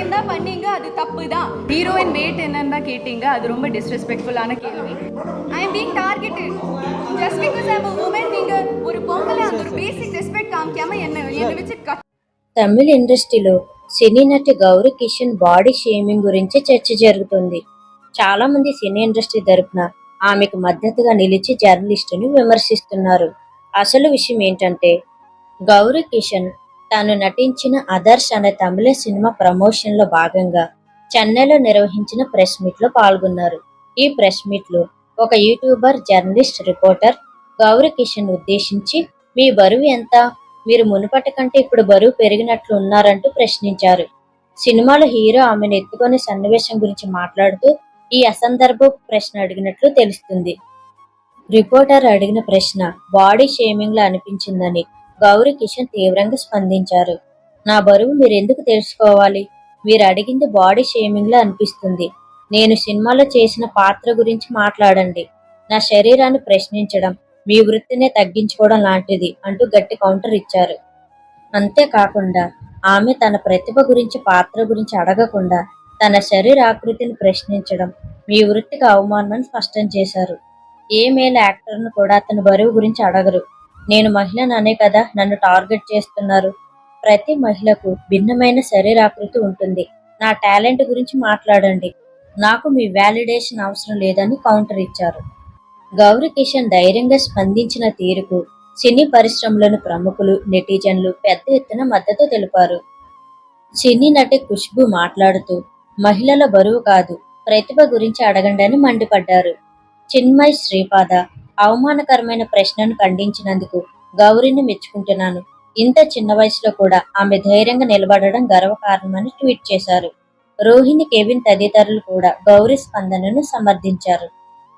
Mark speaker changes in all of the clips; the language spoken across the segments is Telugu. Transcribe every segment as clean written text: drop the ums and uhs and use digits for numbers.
Speaker 1: இருந்தா பண்ணீங்க, அது தப்பு தான். ஹீரோயின் வெயிட் என்னன்னு தான் கேட்டீங்க, அது ரொம்ப டிஸ்ரெஸ்பெக்ட்ஃபுல்லான கேள்வி. I am being targeted. Just because I am a woman, நீங்க ஒரு பொம்பளை அந்த ஒரு பேசிக் ரெஸ்பெக்ட் காமிக்காம என்ன வச்சு
Speaker 2: తమిళ ఇండస్ట్రీలో సినీ నటి గౌరీ కిషన్ బాడీ షేమింగ్ గురించి చర్చ జరుగుతుంది. చాలా మంది సినీ ఇండస్ట్రీ తరపున ఆమెకు మద్దతుగా నిలిచి జర్నలిస్టుని విమర్శిస్తున్నారు. అసలు విషయం ఏంటంటే గౌరీ కిషన్ తాను నటించిన అదర్శ్ అనే తమిళ సినిమా ప్రమోషన్ లో భాగంగా చెన్నైలో నిర్వహించిన ప్రెస్ మీట్ లో పాల్గొన్నారు. ఈ ప్రెస్ మీట్ లో ఒక YouTuber, journalist, reporter Gauri Kishan ఉద్దేశించి మీ బరువు ఎంత, మీరు మునుపటి కంటే ఇప్పుడు బరువు పెరిగినట్లు ఉన్నారంటూ ప్రశ్నించారు. సినిమాలో హీరో ఆమెను ఎత్తుకునే సన్నివేశం గురించి మాట్లాడుతూ ఈ అసందర్భపు ప్రశ్న అడిగినట్లు తెలుస్తుంది. రిపోర్టర్ అడిగిన ప్రశ్న బాడీ షేమింగ్ లా అనిపించిందని గౌరీ కిషన్ తీవ్రంగా స్పందించారు. నా బరువు మీరెందుకు తెలుసుకోవాలి? మీరు అడిగింది బాడీ షేమింగ్ లా అనిపిస్తుంది. నేను సినిమాలో చేసిన పాత్ర గురించి మాట్లాడండి. నా శరీరాన్ని ప్రశ్నించడం మీ వృత్తినే తగ్గించుకోవడం లాంటిది అంటూ గట్టి కౌంటర్ ఇచ్చారు. అంతేకాకుండా ఆమె తన ప్రతిభ గురించి, పాత్ర గురించి అడగకుండా తన శరీరాకృతిని ప్రశ్నించడం మీ వృత్తికి అవమానమని స్పష్టం చేశారు. ఏ మేల్ యాక్టర్ను కూడా అతని బరువు గురించి అడగరు. నేను మహిళను అనే కదా నన్ను టార్గెట్ చేస్తున్నారు. ప్రతి మహిళకు భిన్నమైన శరీరాకృతి ఉంటుంది. నా టాలెంట్ గురించి మాట్లాడండి. నాకు మీ వ్యాలిడేషన్ అవసరం లేదని కౌంటర్ ఇచ్చారు. గౌరీ కిషన్ ధైర్యంగా స్పందించిన తీరుకు సినీ పరిశ్రమలోని ప్రముఖులు, నెటిజన్లు పెద్ద ఎత్తున మద్దతు తెలిపారు. సినీ నటి ఖుష్బూ మాట్లాడుతూ మహిళల బరువు కాదు, ప్రతిభ గురించి అడగండి అని మండిపడ్డారు. చిన్మయ్ శ్రీపాద అవమానకరమైన ప్రశ్నను ఖండించినందుకు గౌరీని మెచ్చుకుంటున్నాను. ఇంత చిన్న వయసులో కూడా ఆమె ధైర్యంగా నిలబడడం గర్వకారణమని ట్వీట్ చేశారు. రోహిణి, కెవిన్ తదితరులు కూడా గౌరీ స్పందనను సమర్థించారు.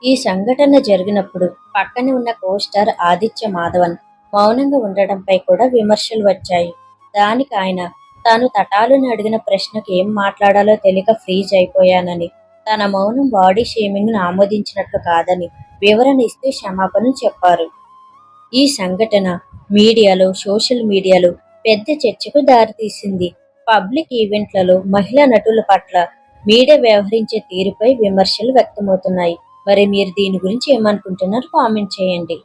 Speaker 2: ఈ సంఘటన జరిగినప్పుడు పక్కనే ఉన్న కోస్టార్ ఆదిత్య మాధవన్ మౌనంగా ఉండడంపై కూడా విమర్శలు వచ్చాయి. దానికి ఆయన తాను తటాలుని అడిగిన ప్రశ్నకు ఏం మాట్లాడాలో తెలియక ఫ్రీజ్ అయిపోయానని, తన మౌనం బాడీ షేమింగ్ ను ఆమోదించినట్లు కాదని వివరణ ఇస్తూ క్షమాపణలు చెప్పారు. ఈ సంఘటన మీడియాలో, సోషల్ మీడియాలో పెద్ద చర్చకు దారితీసింది. పబ్లిక్ ఈవెంట్లలో మహిళా నటుల పట్ల మీడియా వ్యవహరించే తీరుపై విమర్శలు వ్యక్తమవుతున్నాయి. మరి మీరు దీని గురించి ఏమనుకుంటున్నారు? కామెంట్ చేయండి.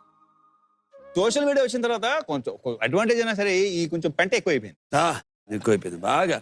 Speaker 3: సోషల్ మీడియా వచ్చిన తర్వాత కొంచెం అడ్వాంటేజ్ అయినా సరే ఈ కొంచెం పెంట ఎక్కువైపోయింది.
Speaker 4: ఎక్కువైపోయింది బాగా.